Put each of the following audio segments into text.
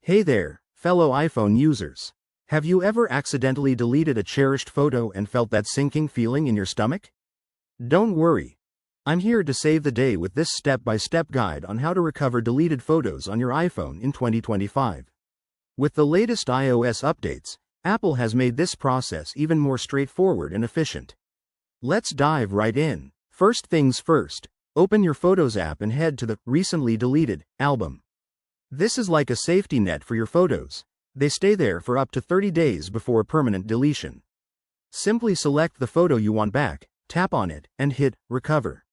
Hey there, fellow iPhone users. Have you ever accidentally deleted a cherished photo and felt that sinking feeling in your stomach? Don't worry. I'm here to save the day with this step-by-step guide on how to recover deleted photos on your iPhone in 2025. With the latest iOS updates, Apple has made this process even more straightforward and efficient. Let's dive right in. First things first, open your Photos app and head to the Recently Deleted album. This is like a safety net for your photos. They stay there for up to 30 days before permanent deletion. Simply select the photo you want back, tap on it, and hit Recover.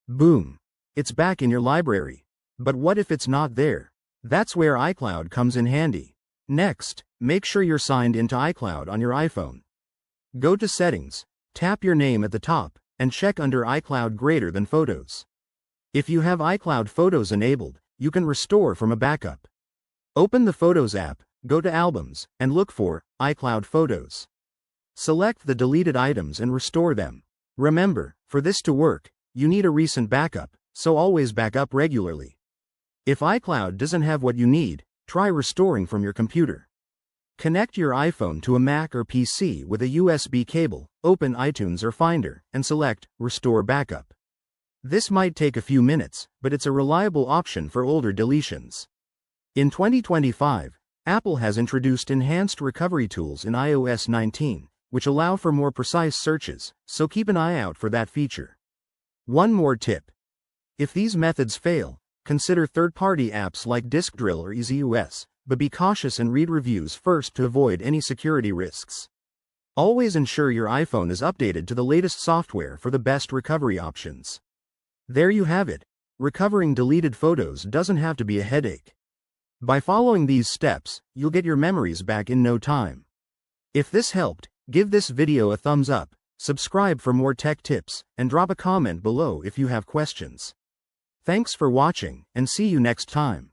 Boom! It's back in your library. But what if it's not there? That's where iCloud comes in handy. Next, make sure you're signed into iCloud on your iPhone. Go to Settings, tap your name at the top, and check under iCloud Greater Than Photos. If you have iCloud Photos enabled, you can restore from a backup. Open the Photos app, go to Albums, and look for iCloud Photos. Select the deleted items and restore them. Remember, for this to work, you need a recent backup, so always back up regularly. If iCloud doesn't have what you need, try restoring from your computer. Connect your iPhone to a Mac or PC with a USB cable, open iTunes or Finder, and select Restore Backup. This might take a few minutes, but it's a reliable option for older deletions. In 2025, Apple has introduced enhanced recovery tools in iOS 19, which allow for more precise searches, so keep an eye out for that feature. One more tip. If these methods fail, consider third-party apps like DiskDrill or EasyOS, but be cautious and read reviews first to avoid any security risks. Always ensure your iPhone is updated to the latest software for the best recovery options. There you have it. Recovering deleted photos doesn't have to be a headache. By following these steps, you'll get your memories back in no time. If this helped, give this video a thumbs up, subscribe for more tech tips, and drop a comment below if you have questions. Thanks for watching, and see you next time.